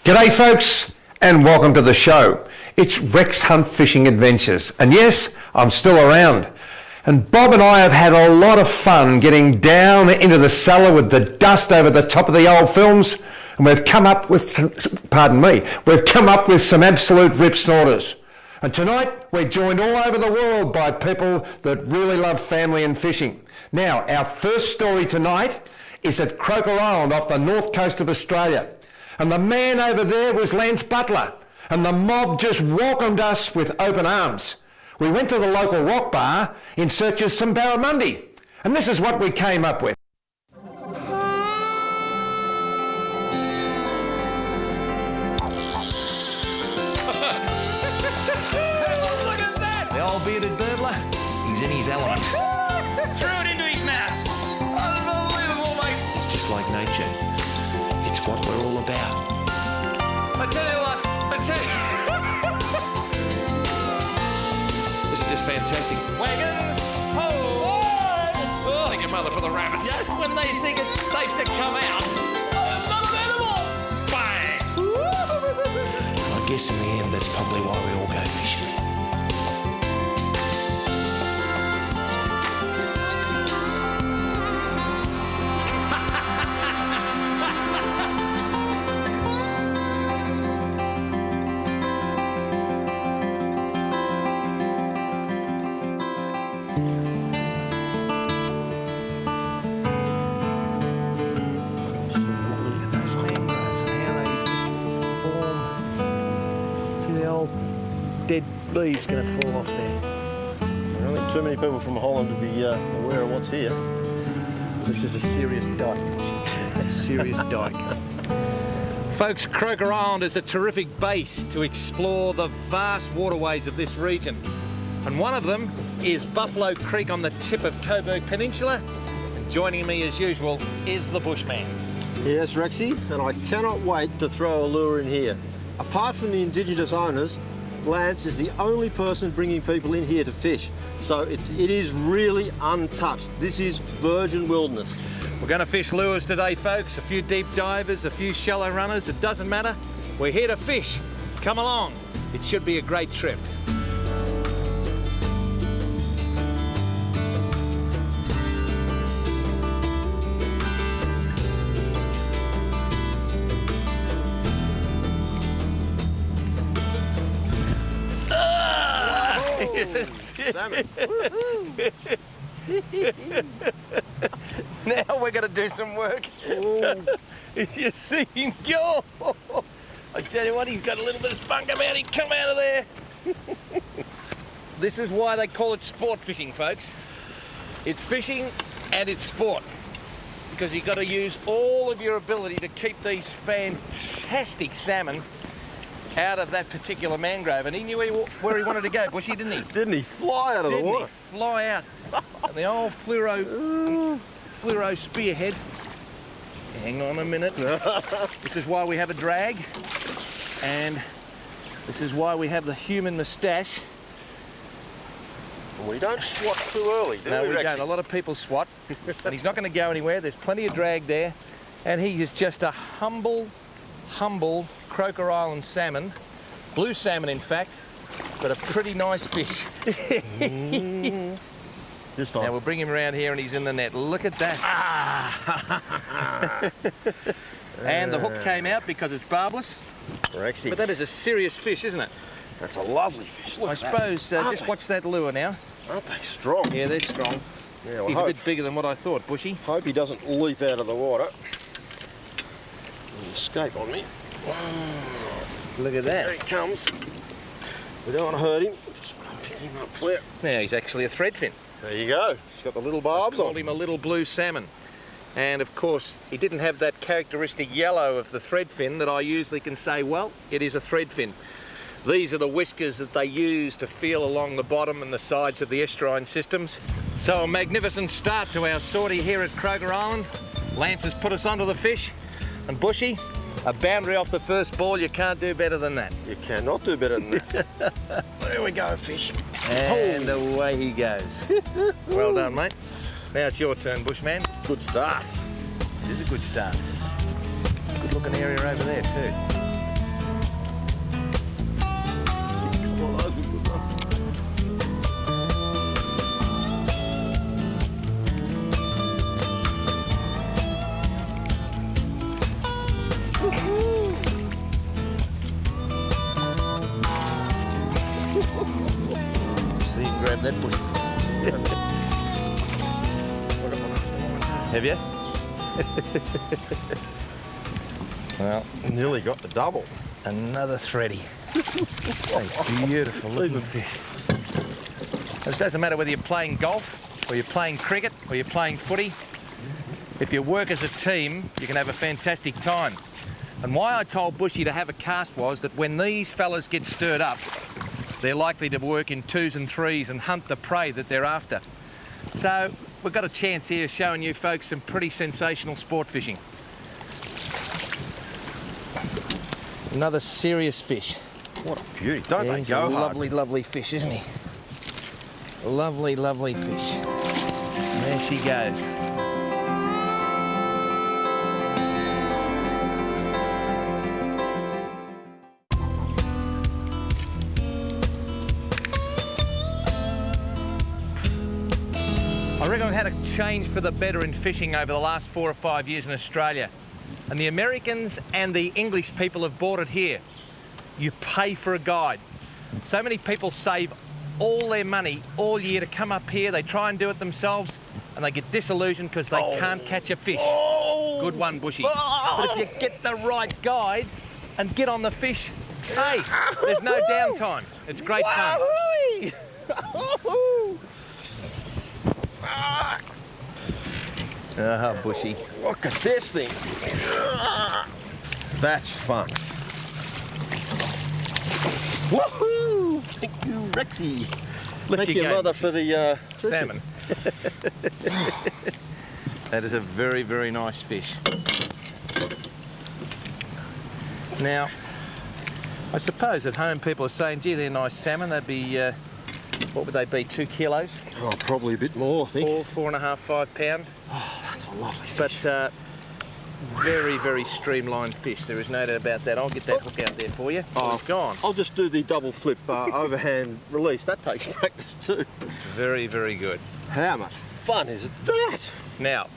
G'day folks, and welcome to the show. It's Rex Hunt Fishing Adventures, and yes, I'm still around. And Bob and I have had a lot of fun getting down into the cellar with the dust over the top of the old films, and we've come up with, some absolute rip snorters. And tonight, we're joined all over the world by people that really love family and fishing. Now, our first story tonight is at Crocker Island off the north coast of Australia. And the man over there was Lance Butler, and the mob just welcomed us with open arms. We went to the local rock bar in search of some barramundi, and this is what we came up with. Look at that! The old bearded birdler, he's in his element. Threw it into his mouth. Unbelievable, mate. It's just like nature. It's what we're all about. I tell you what, This is just fantastic. Wagons, ho! Oh, thank your mother for the rabbits. Just when they think it's safe to come out. It's not an animal! Bang! I guess in the end, that's probably why we all go fishing. Dead leaves going to fall off there. I don't think too many people from Holland would be aware of what's here. This is a serious dike. A serious dike. Folks, Crocker Island is a terrific base to explore the vast waterways of this region. And one of them is Buffalo Creek on the tip of Coburg Peninsula. And joining me as usual is the Bushman. Yes, Rexy, and I cannot wait to throw a lure in here. Apart from the Indigenous owners, Lance is the only person bringing people in here to fish, so it is really untouched. This is virgin wilderness. We're going to fish lures today, folks. A few deep divers, a few shallow runners, it doesn't matter. We're here to fish. Come along. It should be a great trip. Salmon. Now we're going to do some work. You see him go. I tell you what, he's got a little bit of spunk about him. Come out of there. This is why they call it sport fishing, folks. It's fishing and it's sport. Because you've got to use all of your ability to keep these fantastic salmon out of that particular mangrove, and he knew where he wanted to go, Bushy, didn't he? Didn't he fly out of the water? Didn't he fly out? And the old fluoro spearhead. Hang on a minute. This is why we have a drag, and this is why we have the human moustache. We don't swat too early, do we? No, we Rexy? don't. A lot of people swat, and he's not going to go anywhere. There's plenty of drag there, and he is just a humble Crocker Island salmon, blue salmon in fact, but a pretty nice fish. This time. Now we'll bring him around here and he's in the net. Look at that. And the hook came out because it's barbless. Rexy. But that is a serious fish, isn't it? That's a lovely fish. Look I at that. suppose Aren't just they? watch that lure now. Aren't they strong? Yeah, they're strong. Yeah, well, He's a bit bigger than what I thought, Bushy. Hope he doesn't leap out of the water and escape on me. Look at There that. he comes. We don't want to hurt him. Just want to pick him up flat. Now he's actually a threadfin. There you go. He's got the little barbs Called on. him a little blue salmon. And of course, he didn't have that characteristic yellow of the threadfin that I usually can say, well, it is a threadfin. These are the whiskers that they use to feel along the bottom and the sides of the estuarine systems. So a magnificent start to our sortie here at Crocker Island. Lance has put us onto the fish. And Bushy, a boundary off the first ball, you can't do better than that. You cannot do better than that. There we go, fish. And away he goes. Well done, mate. Now it's your turn, Bushman. Good start. It is a good start. Good looking area over there too. that bush. Have you? Well, Nearly got the double. another thready. A beautiful looking fish. It doesn't matter whether you're playing golf, or you're playing cricket, or you're playing footy. If you work as a team, you can have a fantastic time. And why I told Bushy to have a cast was that when these fellas get stirred up, they're likely to work in 2s and 3s and hunt the prey that they're after. So we've got a chance here showing you folks some pretty sensational sport fishing. Another serious fish. What a beauty. Don't they He's go a hard? lovely, lovely fish, isn't he? Lovely, lovely fish. There she goes. I reckon I've had a change for the better in fishing over the last 4 or 5 years in Australia. And the Americans and the English people have bought it here. You pay for a guide. So many people save all their money all year to come up here. They try and do it themselves and they get disillusioned because they can't catch a fish. Good one, Bushy. But if you get the right guide and get on the fish, hey, there's no downtime. It's great fun. Oh, Bushy. Look at this thing. That's fun. Woohoo! Thank you, Rexy. Lift Thank your you, game. Mother, for the Salmon. That is a very, very nice fish. Now, I suppose at home people are saying, gee, they're nice salmon. They'd be, what would they be, 2 kilos? Oh, probably a bit more, I think. 4.5, 5 pound. Oh, that's a lovely fish. But very, very streamlined fish. There is no doubt about that. I'll get that hook out there for you. Oh, it's gone. I'll just do the double flip overhand release. That takes practice too. Very, very good. How much fun is that? Now,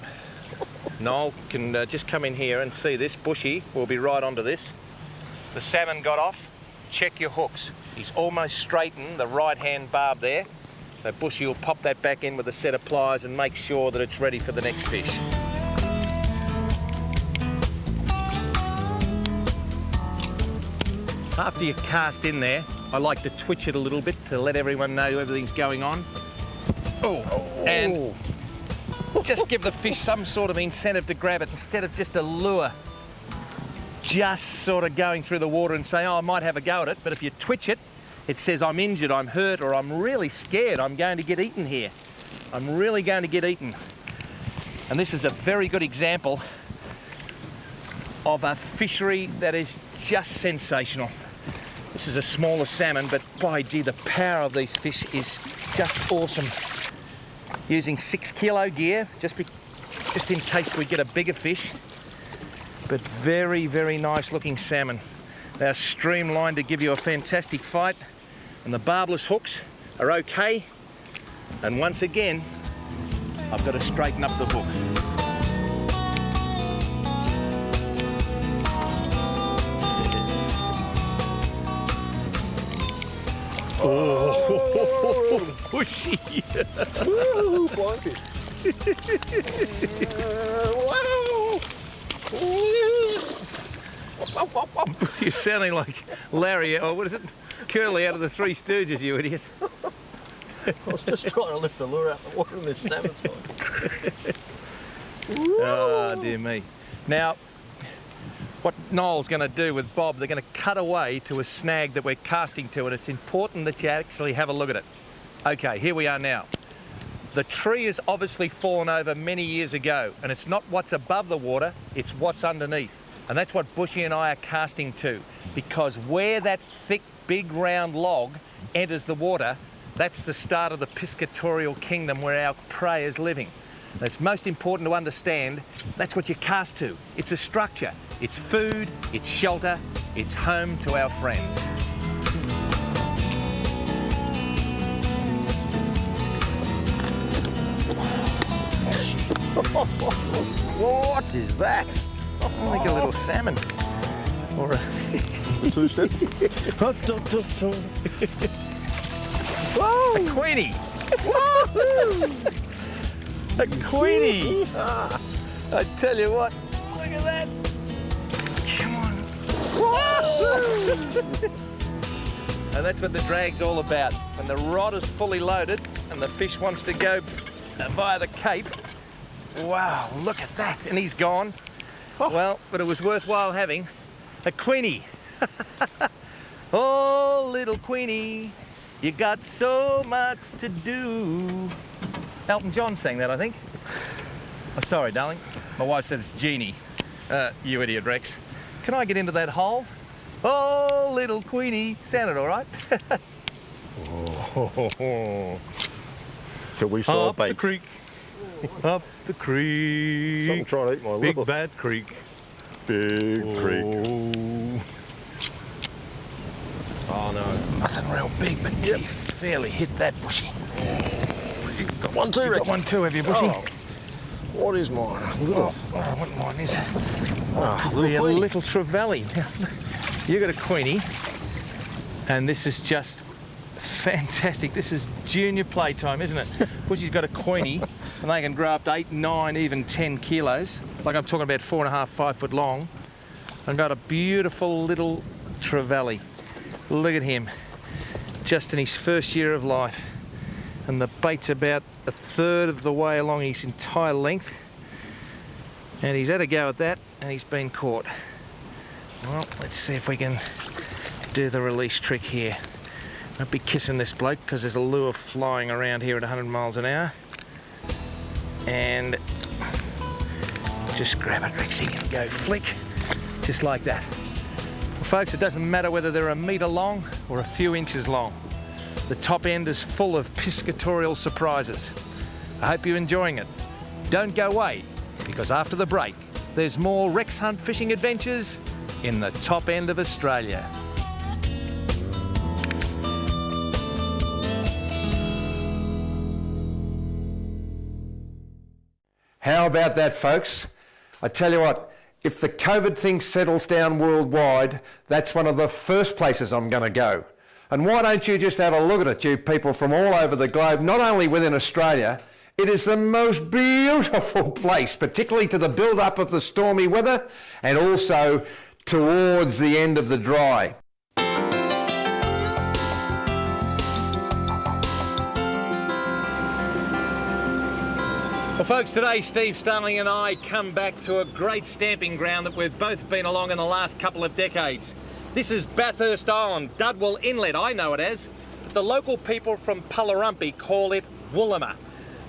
Noel can just come in here and see this. Bushy will be right onto this. The salmon got off. Check your hooks. He's almost straightened the right-hand barb there. So Bushy will pop that back in with a set of pliers and make sure that it's ready for the next fish. After you cast in there, I like to twitch it a little bit to let everyone know everything's going on. And just give the fish some sort of incentive to grab it instead of just a lure. Just sort of going through the water and say, oh, I might have a go at it. But if you twitch it, it says I'm injured, I'm hurt, or I'm really scared, I'm going to get eaten here. I'm really going to get eaten. And this is a very good example of a fishery that is just sensational. This is a smaller salmon, but by gee, the power of these fish is just awesome. Using 6 kilo gear, just in case we get a bigger fish. But very, very nice looking salmon. They're streamlined to give you a fantastic fight. And the barbless hooks are okay. And once again, I've got to straighten up the hook. Oh, Bushy! Woo, flying fish. You're sounding like Larry, or what is it? Curly out of the Three Stooges, you idiot. I was just trying to lift the lure out the water and this salmon's gone. Oh, dear me. Now, what Noel's going to do with Bob, they're going to cut away to a snag that we're casting to, and it's important that you actually have a look at it. Okay, here we are now. The tree has obviously fallen over many years ago, and it's not what's above the water, it's what's underneath. And that's what Bushy and I are casting to, because where that thick, big, round log enters the water, that's the start of the piscatorial kingdom where our prey is living. And it's most important to understand that's what you cast to. It's a structure, it's food, it's shelter, it's home to our friends. What is that? I think a little salmon. Or a... Two-step. a queenie. A queenie! I tell you what, look at that! Come on! And that's what the drag's all about. When the rod is fully loaded and the fish wants to go via the cape. Wow, look at that! And he's gone. Well, but it was worthwhile having a queenie. Oh, little queenie, you got so much to do. Elton John sang that, I think. Oh, sorry, darling. My wife said it's Jeannie. You idiot, Rex. Can I get into that hole? Oh, little queenie. Sounded all right. Till we saw Up the creek. Up the creek. Something trying to eat my Big liver. bad creek. Big creek. Oh no. Nothing real big, but you fairly hit that, Bushy. Got one too, You Rex. got one too, have you, Bushy? Oh. What is mine? What mine is? Little A queenie. little trevally. Now, you got a queenie, and this is just fantastic. This is junior playtime, isn't it? Bushy's got a queenie, and they can grow up to 8, 9, even 10 kilos. Like I'm talking about 4.5, 5 foot long. And got a beautiful little trevally. Look at him, just in his first year of life. And the bait's about a third of the way along his entire length. And he's had a go at that, and he's been caught. Well, let's see if we can do the release trick here. Don't be kissing this bloke, because there's a lure flying around here at 100 miles an hour. And just grab it, Rexy, and go flick, just like that. Well, folks, it doesn't matter whether they're a metre long or a few inches long. The top end is full of piscatorial surprises. I hope you're enjoying it. Don't go away, because after the break, there's more Rex Hunt fishing adventures in the top end of Australia. How about that, folks? I tell you what, if the COVID thing settles down worldwide, that's one of the first places I'm going to go. And why don't you just have a look at it, you people from all over the globe, not only within Australia. It is the most beautiful place, particularly to the build-up of the stormy weather and also towards the end of the dry. Well, folks, today Steve Starling and I come back to a great stamping ground that we've both been along in the last couple of decades. This is Bathurst Island, Dudwell Inlet, I know it as, but the local people from Pularumpi call it Woolima.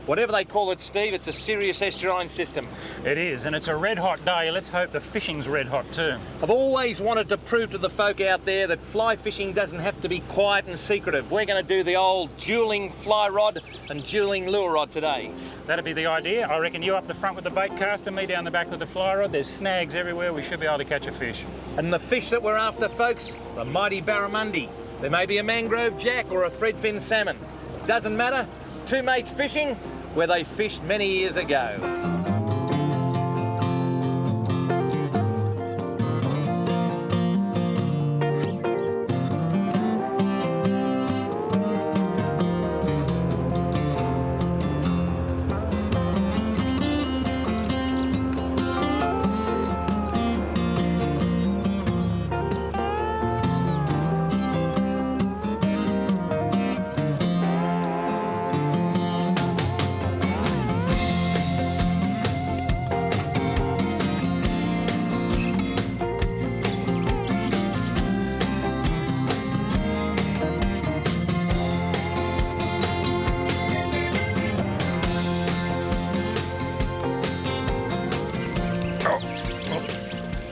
Whatever they call it, Steve, it's a serious estuarine system. It is, and it's a red hot day. Let's hope the fishing's red hot too. I've always wanted to prove to the folk out there that fly fishing doesn't have to be quiet and secretive. We're going to do the old dueling fly rod and dueling lure rod today. That'd be the idea. I reckon you up the front with the bait caster, me down the back with the fly rod. There's snags everywhere. We should be able to catch a fish. And the fish that we're after, folks, the mighty barramundi. There may be a mangrove jack or a threadfin salmon. Doesn't matter. Two mates fishing where they fished many years ago.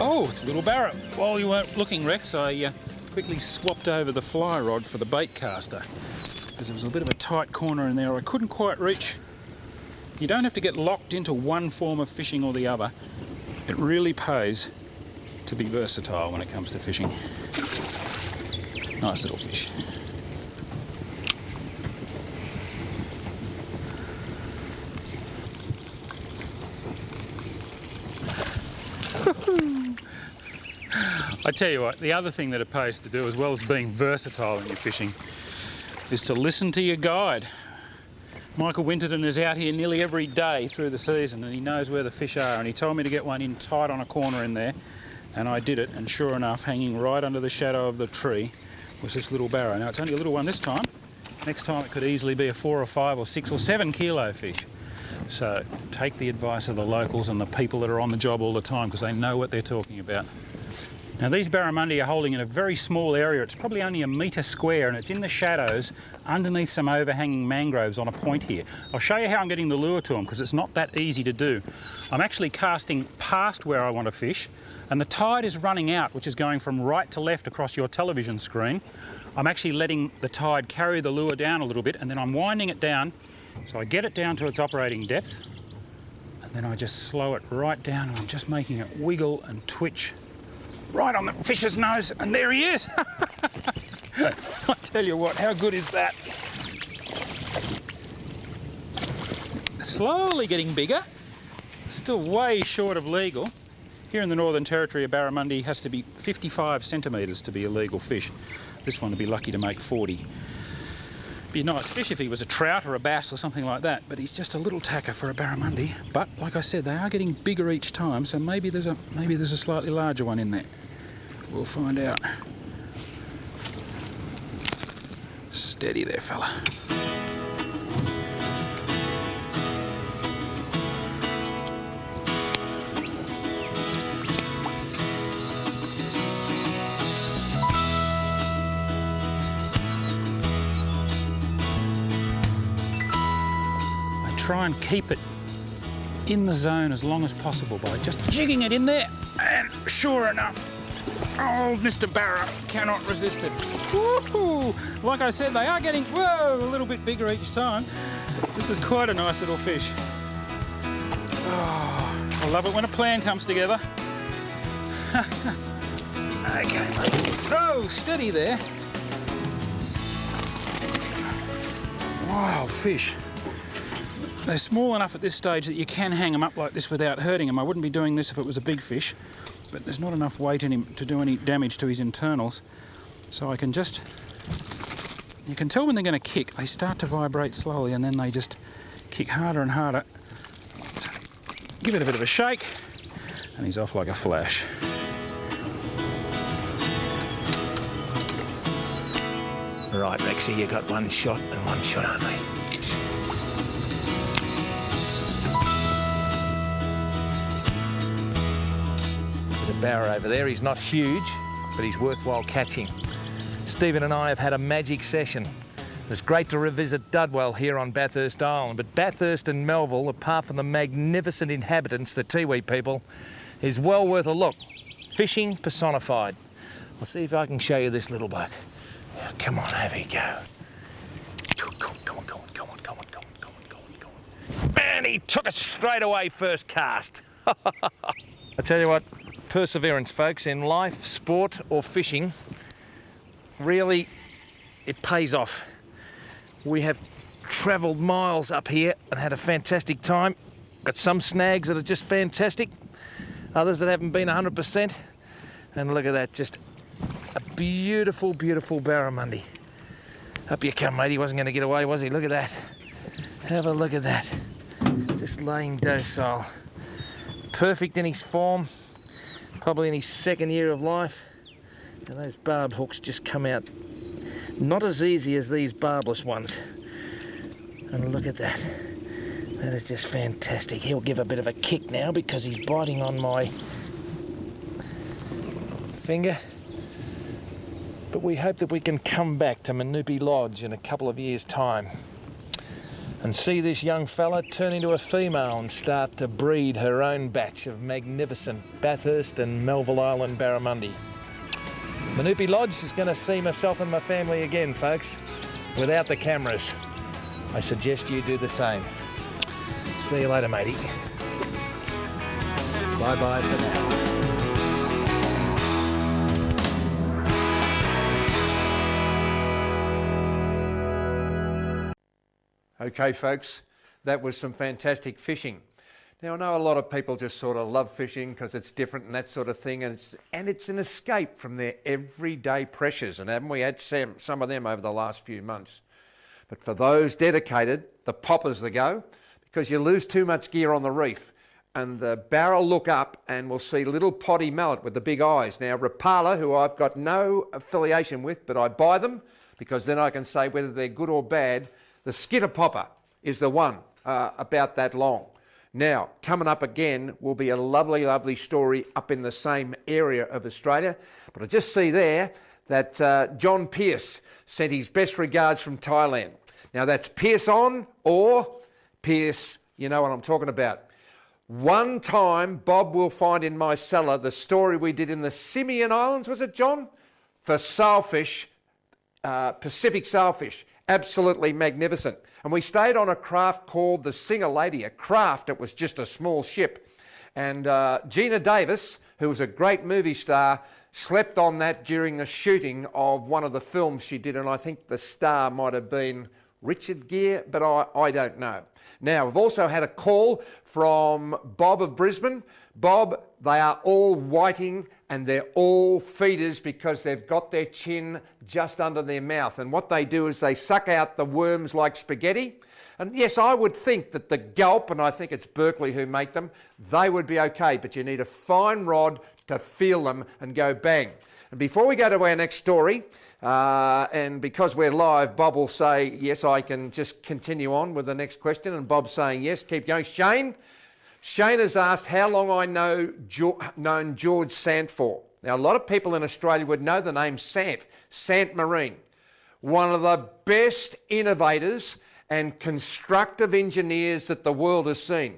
Oh, it's a little barra. While you weren't looking, Rex, I quickly swapped over the fly rod for the bait caster because there was a bit of a tight corner in there I couldn't quite reach. You don't have to get locked into one form of fishing or the other. It really pays to be versatile when it comes to fishing. Nice little fish. I tell you what, the other thing that it pays to do, as well as being versatile in your fishing, is to listen to your guide. Michael Winterton is out here nearly every day through the season, and he knows where the fish are, and he told me to get one in tight on a corner in there, and I did it, and sure enough, hanging right under the shadow of the tree was this little barrow. Now it's only a little one this time. Next time it could easily be a 4 or 5 or 6 or 7 kilo fish. So take the advice of the locals and the people that are on the job all the time, because they know what they're talking about. Now these barramundi are holding in a very small area. It's probably only a metre square, and it's in the shadows underneath some overhanging mangroves on a point here. I'll show you how I'm getting the lure to them, because it's not that easy to do. I'm actually casting past where I want to fish, and the tide is running out, which is going from right to left across your television screen. I'm actually letting the tide carry the lure down a little bit, and then I'm winding it down, so I get it down to its operating depth, and then I just slow it right down, and I'm just making it wiggle and twitch right on the fish's nose, and there he is. I tell you what, how good is that? Slowly getting bigger, still way short of legal. Here in the Northern Territory, a barramundi has to be 55 centimetres to be a legal fish. This one would be lucky to make 40. Be a nice fish if he was a trout or a bass or something like that, but he's just a little tacker for a barramundi. But like I said, they are getting bigger each time, so maybe there's a slightly larger one in there. We'll find out. Steady there, fella. Try and keep it in the zone as long as possible by just jigging it in there, and sure enough, old Mr. Barra cannot resist it. Woo-hoo! Like I said, they are getting, whoa, a little bit bigger each time. This is quite a nice little fish. Oh, I love it when a plan comes together. Okay, mate. Oh, steady there. Wild fish. They're small enough at this stage that you can hang them up like this without hurting them. I wouldn't be doing this if it was a big fish, but there's not enough weight in him to do any damage to his internals. So I can just... You can tell when they're going to kick. They start to vibrate slowly, and then they just kick harder and harder. Give it a bit of a shake, and he's off like a flash. Right, Rexy, you got one shot and one shot only. Barra over there. He's not huge, but he's worthwhile catching. Stephen and I have had a magic session. It's great to revisit Dudwell here on Bathurst Island, but Bathurst and Melville, apart from the magnificent inhabitants, the Tiwi people, is well worth a look. Fishing personified. I'll see if I can show you this little bloke. Now, come on, have a go. Go on. And he took it straight away first cast. I tell you what, perseverance, folks, in life, sport or fishing, really, it pays off. We have travelled miles up here and had a fantastic time. Got some snags that are just fantastic, others that haven't been 100%. And look at that, just a beautiful, beautiful barramundi. Up you come, mate. He wasn't going to get away, was he? Look at that. Have a look at that. Just laying docile. Perfect in his form. Probably in his second year of life, and those barb hooks just come out not as easy as these barbless ones. And look at that. That is just fantastic. He'll give a bit of a kick now because he's biting on my finger. But we hope that we can come back to Manupi Lodge in a couple of years' time and see this young fella turn into a female and start to breed her own batch of magnificent Bathurst and Melville Island barramundi. Manupi Lodge is going to see myself and my family again, folks, without the cameras. I suggest you do the same. See you later, matey. Bye-bye for now. Okay, folks, that was some fantastic fishing. Now, I know a lot of people just sort of love fishing because it's different and that sort of thing, and it's an escape from their everyday pressures, and haven't we had some of them over the last few months? But for those dedicated, the poppers the go, because you lose too much gear on the reef. And the barrel look up and we'll see little potty mullet with the big eyes. Now, Rapala, who I've got no affiliation with, but I buy them because then I can say whether they're good or bad. The skitter popper is the one about that long. Now, coming up again will be a lovely, lovely story up in the same area of Australia. But I just see there that John Pearce sent his best regards from Thailand. Now, that's Pearce on or Pearce, you know what I'm talking about. One time, Bob will find in my cellar the story we did in the Simeon Islands, was it, John? For sailfish, Pacific sailfish. Absolutely magnificent. And we stayed on a craft called the Singer Lady, a craft. It was just a small ship. And Gina Davis, who was a great movie star, slept on that during the shooting of one of the films she did. And I think the star might have been Richard Gere, but I don't know. Now, we've also had a call from Bob of Brisbane. Bob, they are all whiting and they're all feeders because they've got their chin just under their mouth. And what they do is they suck out the worms like spaghetti. And yes, I would think that the gulp, and I think it's Berkeley who make them, they would be okay, but you need a fine rod to feel them and go bang. And before we go to our next story, and because we're live, Bob will say, yes, I can just continue on with the next question. And Bob's saying, yes, keep going. Shane has asked how long I known George Sant for. Now, a lot of people in Australia would know the name Sant Marine. One of the best innovators and constructive engineers that the world has seen.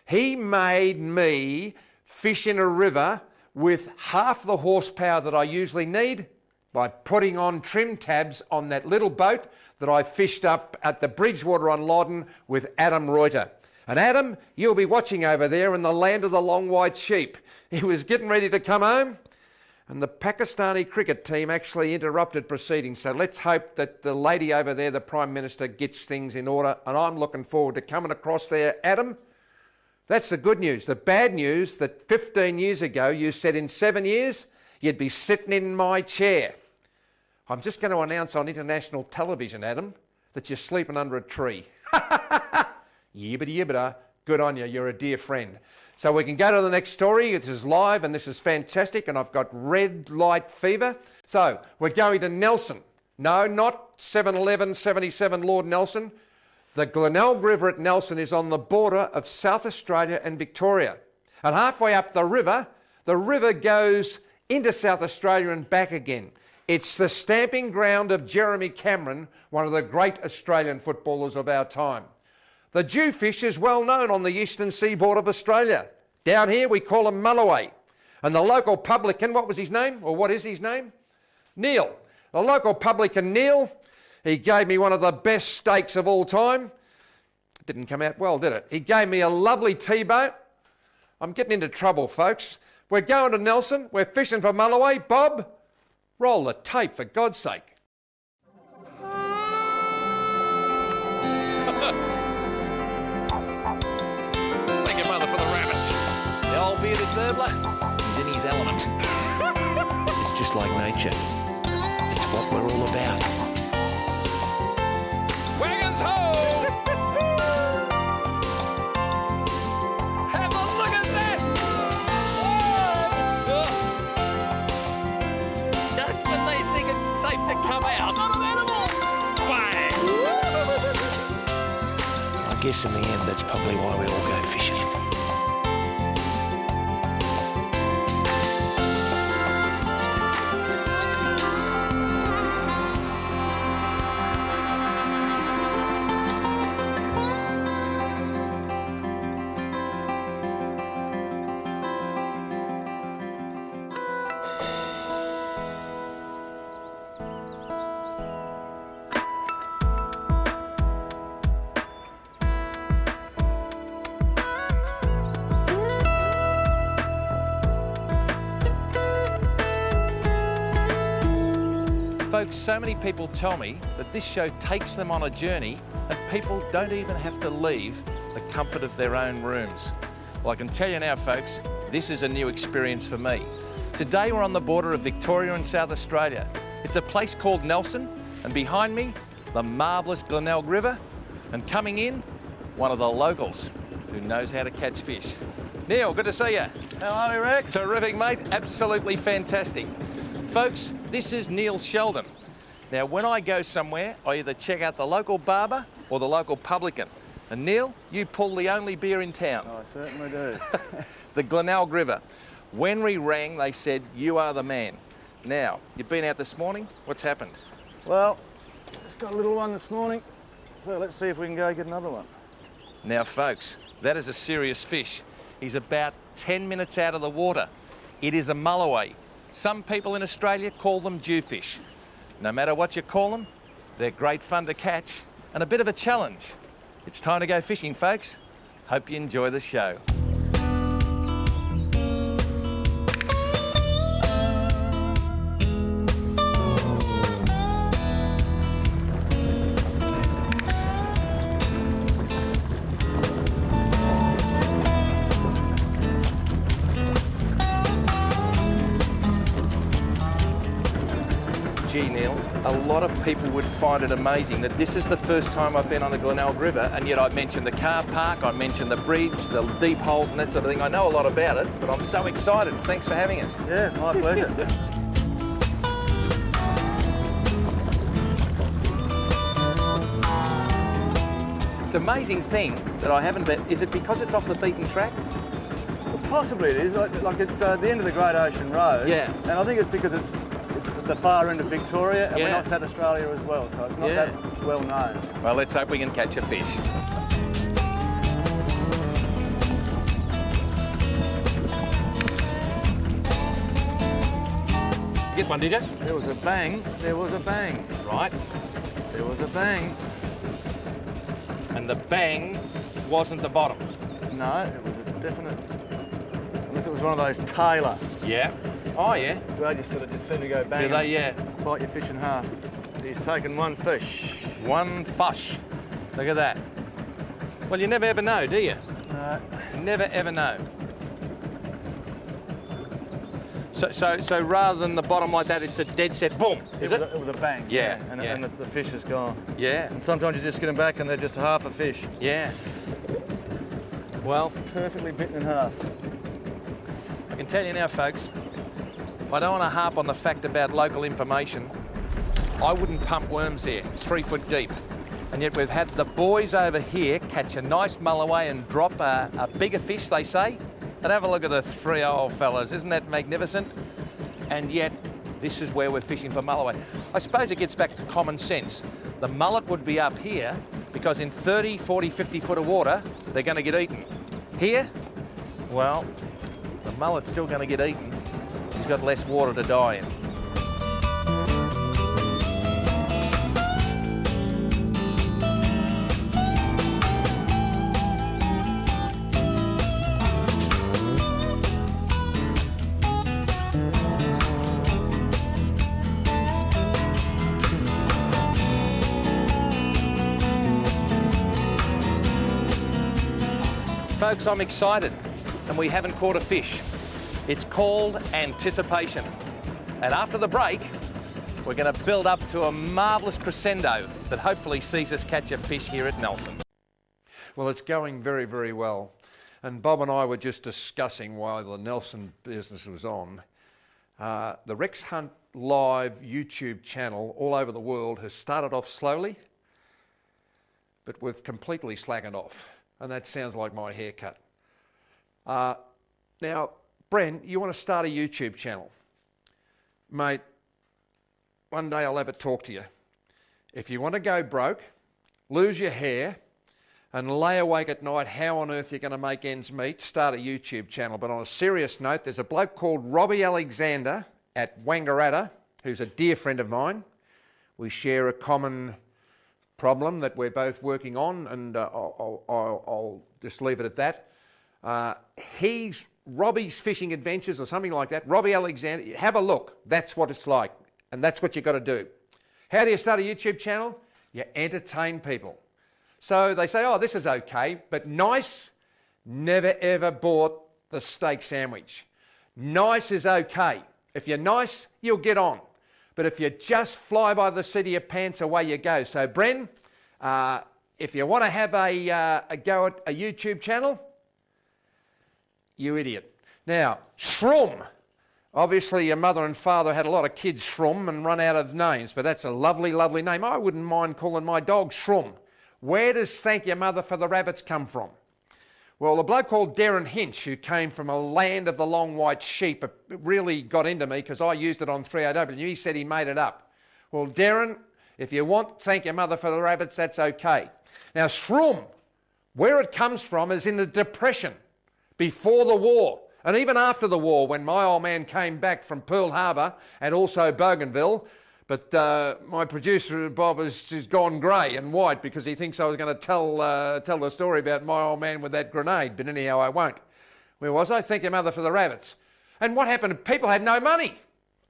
He made me fish in a river with half the horsepower that I usually need by putting on trim tabs on that little boat that I fished up at the Bridgewater on Loddon with Adam Reuter. And Adam, you'll be watching over there in the land of the long white sheep. He was getting ready to come home and the Pakistani cricket team actually interrupted proceedings. So let's hope that the lady over there, the Prime Minister, gets things in order. And I'm looking forward to coming across there. Adam, that's the good news. The bad news that 15 years ago you said in 7 years you'd be sitting in my chair. I'm just going to announce on international television, Adam, that you're sleeping under a tree. Yibbity yibbida, good on you, you're a dear friend. So we can go to the next story. This is live and this is fantastic and I've got red light fever. So we're going to Nelson. No, not 711 77 Lord Nelson. The Glenelg River at Nelson is on the border of South Australia and Victoria. And halfway up the river goes into South Australia and back again. It's the stamping ground of Jeremy Cameron, one of the great Australian footballers of our time. The jewfish is well known on the eastern seaboard of Australia. Down here we call him mulloway. And the local publican, what was his name? Or what is his name? Neil. The local publican Neil, he gave me one of the best steaks of all time. It didn't come out well, did it? He gave me a lovely T-bone. I'm getting into trouble, folks. We're going to Nelson. We're fishing for mulloway. Bob, roll the tape for God's sake. Thank you, Mother, for the rabbits. The old bearded burbler, he's in his element. It's just like nature. It's what we're all about. Wagons ho! Have a look at that! Whoa! Just when they think it's safe to come out. Not an animal! Bang! I guess in the end, that's probably why we all go fishing. Folks, so many people tell me that this show takes them on a journey and people don't even have to leave the comfort of their own rooms. Well, I can tell you now, folks, this is a new experience for me. Today we're on the border of Victoria and South Australia. It's a place called Nelson, and behind me, the marvellous Glenelg River. And coming in, one of the locals who knows how to catch fish. Neil, good to see you. How are we, Rex? Terrific, mate. Absolutely fantastic. Folks, this is Neil Sheldon. Now, when I go somewhere, I either check out the local barber or the local publican. And Neil, you pull the only beer in town. I certainly do. The Glenelg River. When we rang, they said, you are the man. Now, you've been out this morning. What's happened? Well, just got a little one this morning, so let's see if we can go get another one. Now, folks, that is a serious fish. He's about 10 minutes out of the water. It is a mulloway. Some people in Australia call them jewfish. No matter what you call them, they're great fun to catch and a bit of a challenge. It's time to go fishing, folks. Hope you enjoy the show. Gee, Neil, a lot of people would find it amazing that this is the first time I've been on the Glenelg River, and yet I mentioned the car park, I mentioned the bridge, the deep holes and that sort of thing. I know a lot about it, but I'm so excited. Thanks for having us. Yeah, my pleasure. It's an amazing thing that I haven't been. Is it because it's off the beaten track? Well, possibly it is. Like it's the end of the Great Ocean Road. Yeah. And I think it's because it's the far end of Victoria, and Yeah. we're not South Australia as well, so it's not Yeah. that well known. Well, let's hope we can catch a fish. Get one, did you? There was a bang. There was a bang. Right. There was a bang. And the bang wasn't the bottom. No, it was a definite. Unless it was one of those Taylor. Yeah. Oh, yeah. So they just sort of just seem to go bang. Do they? Yeah. and bite your fish in half. He's taken one fish. One fish. Look at that. Well, you never ever know, do you? No. Never ever know. So rather than the bottom like that, it's a dead set boom, is it? It was a bang. Yeah, And, yeah. and the fish is gone. Yeah, And sometimes you just get them back and they're just half a fish. yeah. Well, Perfectly bitten in half. I can tell you now, folks, I don't want to harp on the fact about local information. I wouldn't pump worms here. It's 3 foot deep. And yet we've had the boys over here catch a nice mulloway and drop a bigger fish, they say. And have a look at the three old fellas. Isn't that magnificent? And yet, this is where we're fishing for mulloway. I suppose it gets back to common sense. The mullet would be up here because in 30, 40, 50 foot of water, they're going to get eaten. Here, well, the mullet's still going to get eaten. He's got less water to die in. Folks, I'm excited, and we haven't caught a fish. It's called anticipation. And after the break, we're going to build up to a marvellous crescendo that hopefully sees us catch a fish here at Nelson. Well, it's going very, very well. And Bob and I were just discussing while the Nelson business was on. The Rex Hunt Live YouTube channel all over the world has started off slowly, but we've completely slackened off. And that sounds like my haircut. Now, Bren, you want to start a YouTube channel? Mate, one day I'll have a talk to you. If you want to go broke, lose your hair, and lay awake at night how on earth you're going to make ends meet, start a YouTube channel. But on a serious note, there's a bloke called Robbie Alexander at Wangaratta, who's a dear friend of mine. We share a common problem that we're both working on, and I'll just leave it at that. He's Robbie's Fishing Adventures or something like that. Robbie Alexander, have a look. That's what it's like, and that's what you've got to do. How do you start a YouTube channel? You entertain people. So they say, oh, this is okay, but nice never ever bought the steak sandwich. Nice is okay. If you're nice, you'll get on. But if you just fly by the seat of your pants, away you go. So, Bren, if you want to have a go at a YouTube channel, you idiot. Now, Shroom. Obviously, your mother and father had a lot of kids Shroom and run out of names, but that's a lovely, lovely name. I wouldn't mind calling my dog Shroom. Where does thank your mother for the rabbits come from? Well, a bloke called Darren Hinch, who came from a land of the long white sheep, really got into me because I used it on 3AW. He said he made it up. Well, Darren, if you want thank your mother for the rabbits, that's okay. Now, Shroom, where it comes from is in the Depression, before the war. And even after the war, when my old man came back from Pearl Harbor and also Bougainville, but my producer, Bob, has gone grey and white because he thinks I was going to tell the story about my old man with that grenade. But anyhow, I won't. Where was I? Thank your mother for the rabbits. And what happened? People had no money.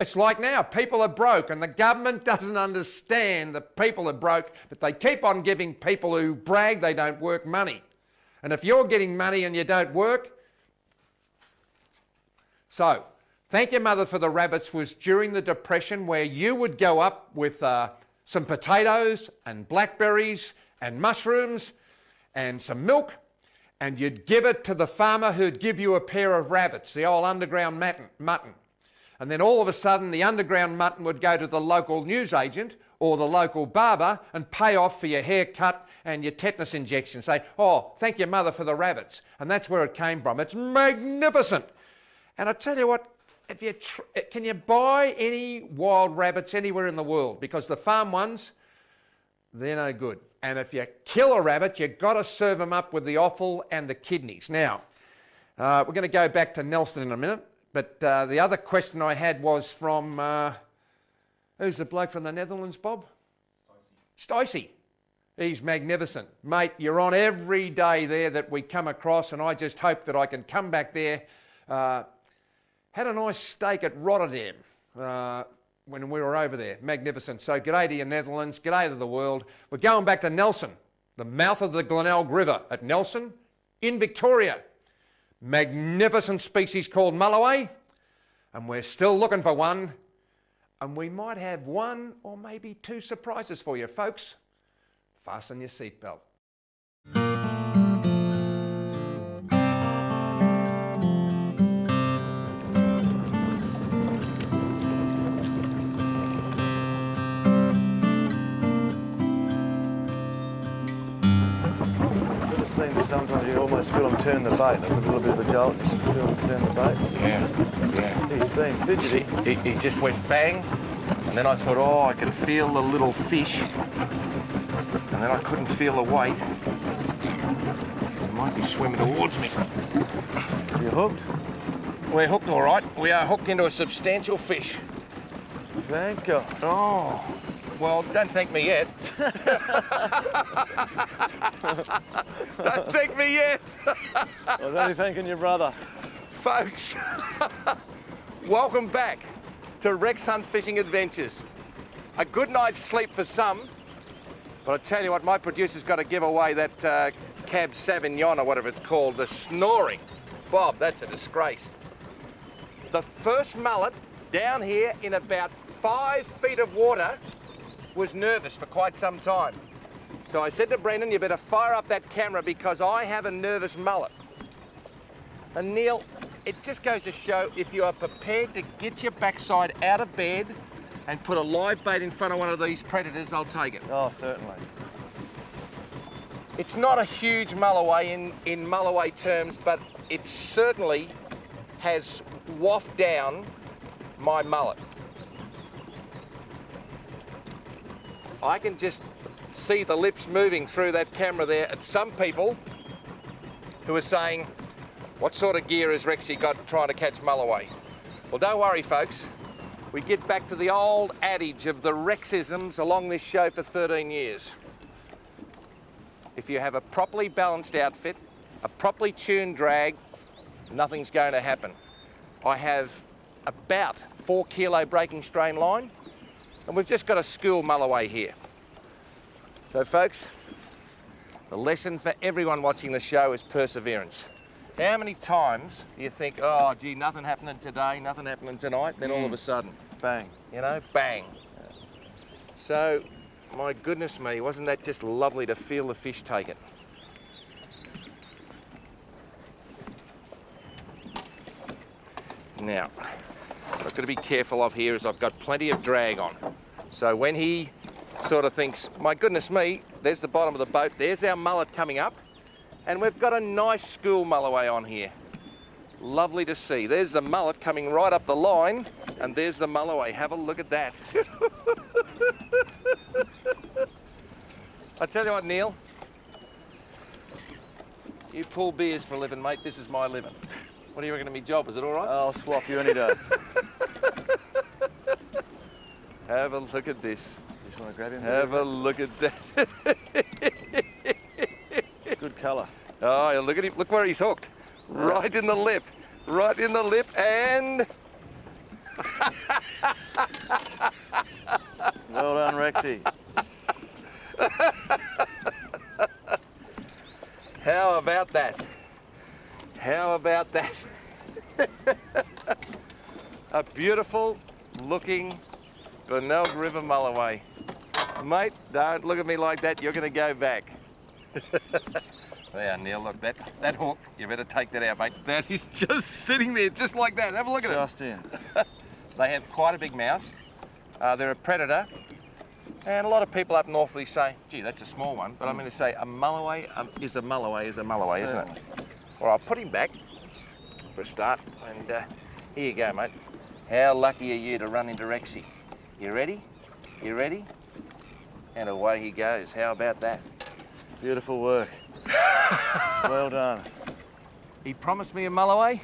It's like now. People are broke and the government doesn't understand that people are broke, but they keep on giving people who brag they don't work money. And if you're getting money and you don't work... So, thank your mother for the rabbits was during the Depression, where you would go up with some potatoes and blackberries and mushrooms and some milk, and you'd give it to the farmer who'd give you a pair of rabbits, the old underground mutton. And then all of a sudden the underground mutton would go to the local newsagent or the local barber and pay off for your haircut and your tetanus injection. Say, oh, thank your mother for the rabbits. And that's where it came from. It's magnificent. And I tell you what, if you can you buy any wild rabbits anywhere in the world? Because the farm ones, they're no good. And if you kill a rabbit, you've got to serve them up with the offal and the kidneys. Now, we're going to go back to Nelson in a minute. But the other question I had was from, who's the bloke from the Netherlands, Bob? Stacey. He's magnificent. Mate, you're on every day there that we come across, and I just hope that I can come back there. Had a nice steak at Rotterdam when we were over there. Magnificent. So g'day to your Netherlands, g'day to the world. We're going back to Nelson, the mouth of the Glenelg River at Nelson in Victoria. Magnificent species called mulloway, and we're still looking for one, and we might have one or maybe two surprises for you, folks. Fasten your seatbelt. Sometimes you almost feel them turn the bait. There's a little bit of a jolt. You feel them turn the bait. Yeah. He's been fidgety. He just went bang, and then I thought, oh, I can feel the little fish, and then I couldn't feel the weight. He might be swimming towards me. You hooked? We're hooked all right. We are hooked into a substantial fish. Thank God. Oh, well, don't thank me yet. Don't thank me yet. I was only thanking your brother. Folks, welcome back to Rex Hunt Fishing Adventures. A good night's sleep for some, but I tell you what, my producer's got to give away that Cab Sauvignon or whatever it's called, the snoring. Bob, that's a disgrace. The first mullet down here in about 5 feet of water was nervous for quite some time. So I said to Brendan, you better fire up that camera because I have a nervous mullet. And Neil, it just goes to show if you are prepared to get your backside out of bed and put a live bait in front of one of these predators, I'll take it. Oh, certainly. It's not a huge mulloway in mulloway terms, but it certainly has wafted down my mullet. I can just see the lips moving through that camera there at some people who are saying, what sort of gear has Rexy got trying to catch mulloway? Well, don't worry, folks. We get back to the old adage of the Rexisms along this show for 13 years. If you have a properly balanced outfit, a properly tuned drag, nothing's going to happen. I have about 4 kilo breaking strain line, and we've just got a school mulloway here. So folks, the lesson for everyone watching the show is perseverance. How many times do you think, oh gee, nothing happening today, nothing happening tonight, then all of a sudden, bang. you know, bang. So My goodness me, wasn't that just lovely to feel the fish take it? Now, what I've got to be careful of here is I've got plenty of drag on. So when he sort of thinks, my goodness me, there's the bottom of the boat, there's our mullet coming up, and we've got a nice school mulloway on here. Lovely to see. There's the mullet coming right up the line, and there's the mulloway. Have a look at that. I tell you what, Neil, you pull beers for a living, mate. This is my living. What do you reckon of me job? Is it all right? I'll swap you any day. Have a look at this. You just want to grab him? Have a look at that. Good colour. Oh, yeah, look at him. Look where he's hooked. Right in the lip. Right in the lip, and... Well done, Rexy. How about that? How about that? A beautiful looking Glenelg River mulloway. Mate, don't look at me like that, you're going to go back. There, Neil, look, that hook, you better take that out, mate. That is just sitting there, just like that. Have a look at it. Just in. They have quite a big mouth. They're a predator. And a lot of people up north say, gee, that's a small one. But I'm going to say a mulloway is a mulloway, isn't it? All right, I'll put him back for a start. And here you go, mate. How lucky are you to run into Rexy? You ready? You ready? And away he goes. How about that? Beautiful work. Well done. He promised me a mulloway.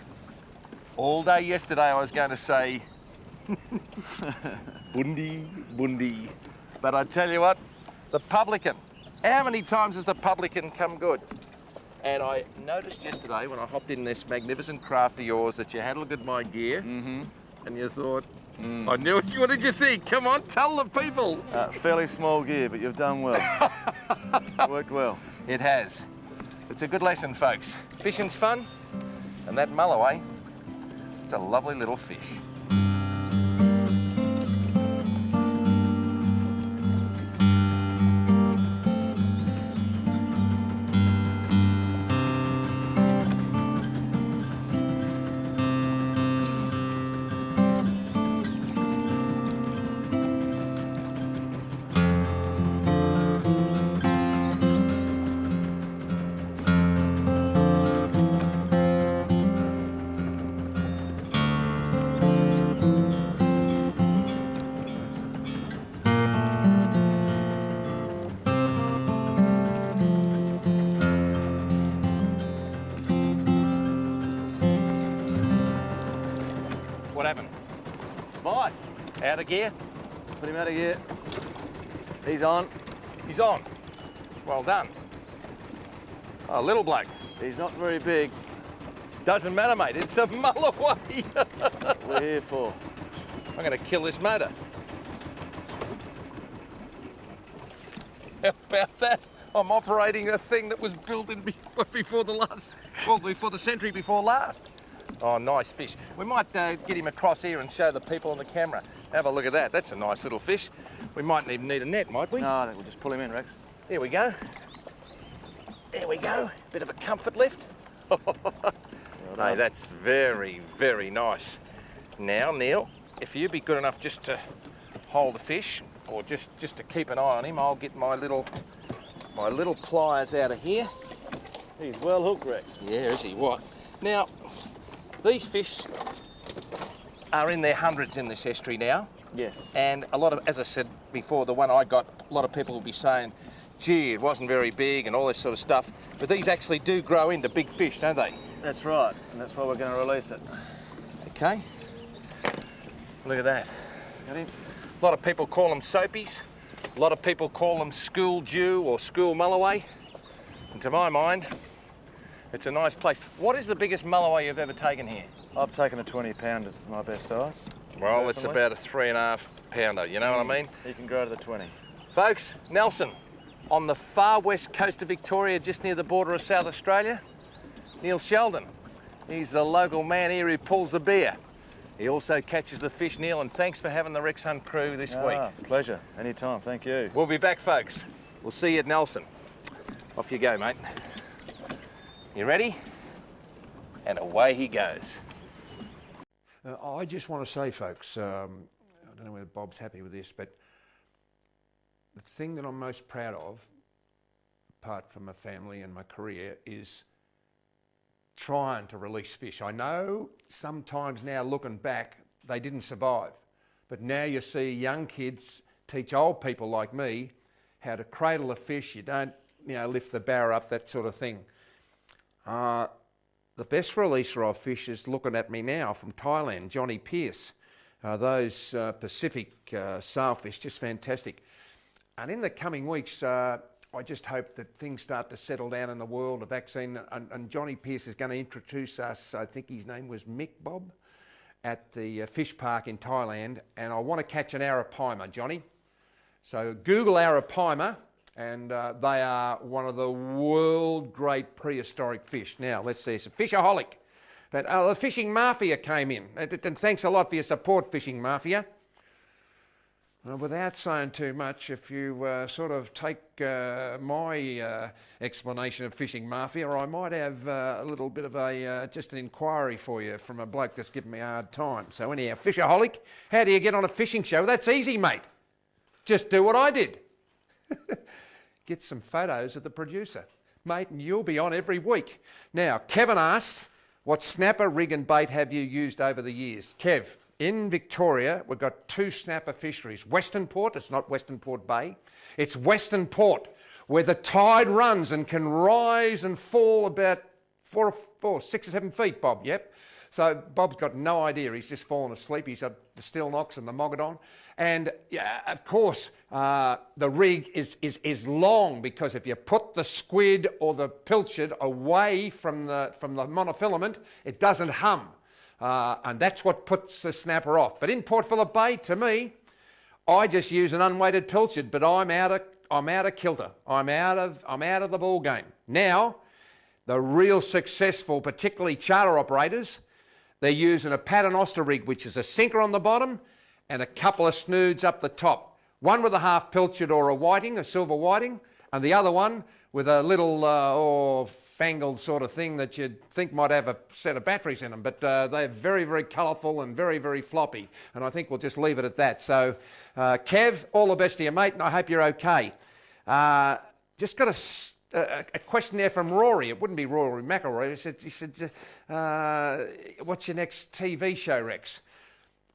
All day yesterday I was going to say, Bundy, Bundy. But I tell you what, the publican. How many times has the publican come good? And I noticed yesterday when I hopped in this magnificent craft of yours that you had a look at my gear, and you thought, I knew it. What did you think? Come on, tell the people. Fairly small gear, but you've done well. Worked well. It has. It's a good lesson, folks. Fishing's fun, and that mulloway, it's a lovely little fish. What happened? Bite. Out of gear? Put him out of gear. He's on. He's on. Well done. Oh, little bloke. He's not very big. Doesn't matter, mate. It's a mulloway. We're here for. I'm going to kill this motor. How about that? I'm operating a thing that was built in before the century before last. Oh, nice fish. We might get him across here and show the people on the camera. Have a look at that. That's a nice little fish. We might even need a net, might we? No, I think we'll just pull him in, Rex. Here we go. There we go. Bit of a comfort lift. Hey, that's very, very nice. Now, Neil, if you'd be good enough just to hold the fish, or just to keep an eye on him, I'll get my little pliers out of here. He's well hooked, Rex. Yeah, is he? What? Now, these fish are in their hundreds in this estuary now. Yes. And a lot of, as I said before, the one I got, a lot of people will be saying, gee, it wasn't very big and all this sort of stuff. But these actually do grow into big fish, don't they? That's right, and that's why we're going to release it. Okay. Look at that. Got him? A lot of people call them soapies. A lot of people call them school Jew or school mulloway. And to my mind, it's a nice place. What is the biggest mulloway you've ever taken here? I've taken a 20 pounder as my best size. Well, it's personally. about a 3.5 pounder, you know what I mean? You can grow to the 20. Folks, Nelson, on the far west coast of Victoria, just near the border of South Australia, Neil Sheldon. He's the local man here who pulls the beer. He also catches the fish, Neil, and thanks for having the Rex Hunt crew this week. Pleasure. Anytime. Thank you. We'll be back, folks. We'll see you at Nelson. Off you go, mate. You ready? And away he goes. I just want to say, folks, I don't know whether Bob's happy with this, but the thing that I'm most proud of, apart from my family and my career, is trying to release fish. I know sometimes now looking back, they didn't survive, but now you see young kids teach old people like me how to cradle a fish. You don't, lift the barrow up, that sort of thing. The best releaser of fish is looking at me now from Thailand, Johnny Pierce. Those Pacific sailfish, just fantastic. And in the coming weeks, I just hope that things start to settle down in the world, the vaccine, and Johnny Pierce is going to introduce us, I think his name was Mick Bob, at the fish park in Thailand, and I want to catch an arapaima, Johnny. So Google arapaima, and they are one of the world great prehistoric fish. Now, let's see, it's a fishaholic. But the Fishing Mafia came in, and thanks a lot for your support, Fishing Mafia. Without saying too much, if you sort of take my explanation of Fishing Mafia, I might have a little bit of just an inquiry for you from a bloke that's giving me a hard time. So anyhow, Fishaholic, how do you get on a fishing show? That's easy, mate. Just do what I did. Get some photos of the producer, mate, and you'll be on every week. Now, Kevin asks, what snapper, rig and bait have you used over the years? Kev, in Victoria, we've got 2 snapper fisheries. Western Port, it's not Western Port Bay, it's Western Port, where the tide runs and can rise and fall about 6 or 7 feet, Bob, yep. So Bob's got no idea, he's just fallen asleep. He's got the Still Knox and the Mogadon. And of course, the rig is long, because if you put the squid or the pilchard away from the monofilament, it doesn't hum. And that's what puts the snapper off. But in Port Phillip Bay, to me, I just use an unweighted pilchard, but I'm out of kilter. I'm out of the ball game. Now, the real successful, particularly charter operators, they're using a paternoster rig, which is a sinker on the bottom and a couple of snoods up the top. One with a half pilchard or a whiting, a silver whiting, and the other one with a little fangled sort of thing that you'd think might have a set of batteries in them. But they're very, very colourful and very, very floppy. And I think we'll just leave it at that. So, Kev, all the best to you, mate, and I hope you're okay. Just got a question there from Rory. It wouldn't be Rory McElroy. He said, what's your next TV show, Rex?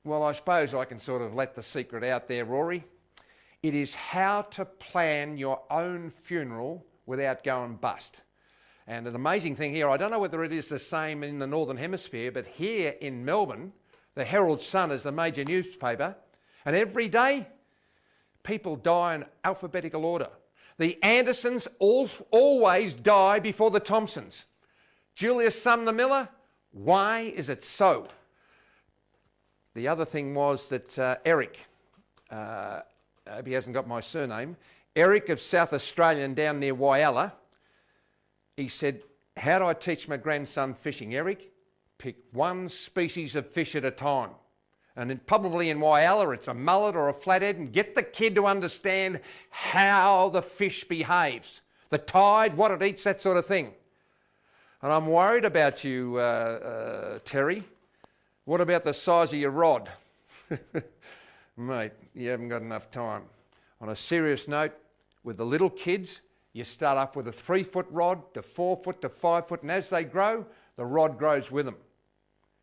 Well, I suppose I can sort of let the secret out there, Rory. It is how to plan your own funeral without going bust. And an amazing thing here, I don't know whether it is the same in the Northern Hemisphere, but here in Melbourne, the Herald Sun is the major newspaper, and every day people die in alphabetical order. The Andersons always die before the Thompsons. Julius Sumner Miller, why is it so? The other thing was that Eric, I hope he hasn't got my surname, Eric of South Australian down near Wyalla, he said, how do I teach my grandson fishing, Eric? Pick one species of fish at a time. And probably in Wyalla it's a mullet or a flathead, and get the kid to understand how the fish behaves. The tide, what it eats, that sort of thing. And I'm worried about you, Terry. What about the size of your rod? Mate, you haven't got enough time. On a serious note, with the little kids, you start off with a 3-foot rod to 4 foot to 5 foot, and as they grow, the rod grows with them.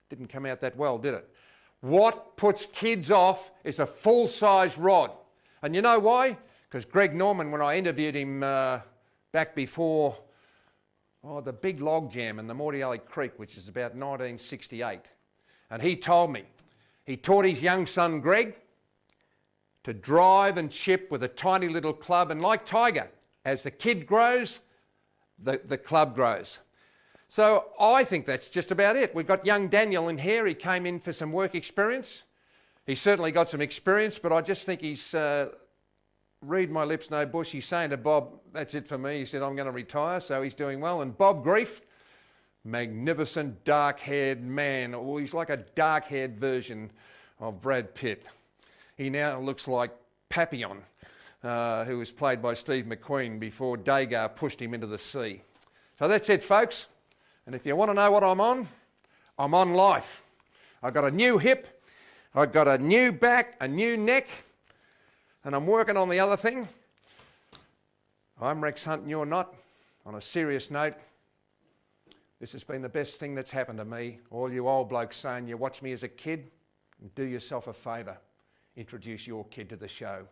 Didn't come out that well, did it? What puts kids off is a full-size rod. And you know why? Because Greg Norman, when I interviewed him back before the big log jam in the Mordialloc Creek, which is about 1968, and he told me, he taught his young son Greg to drive and chip with a tiny little club, and like Tiger, as the kid grows, the club grows. So I think that's just about it. We've got young Daniel in here. He came in for some work experience. He's certainly got some experience, but I just think he's, read my lips, no bush. He's saying to Bob, that's it for me. He said, I'm going to retire, so he's doing well. And Bob Grief, magnificent dark-haired man. Oh, he's like a dark-haired version of Brad Pitt. He now looks like Papillon, who was played by Steve McQueen before Degas pushed him into the sea. So that's it, folks. And if you want to know what I'm on life. I've got a new hip, I've got a new back, a new neck, and I'm working on the other thing. I'm Rex Hunt and you're not. On a serious note, this has been the best thing that's happened to me. All you old blokes saying you watched me as a kid, do yourself a favour. Introduce your kid to the show.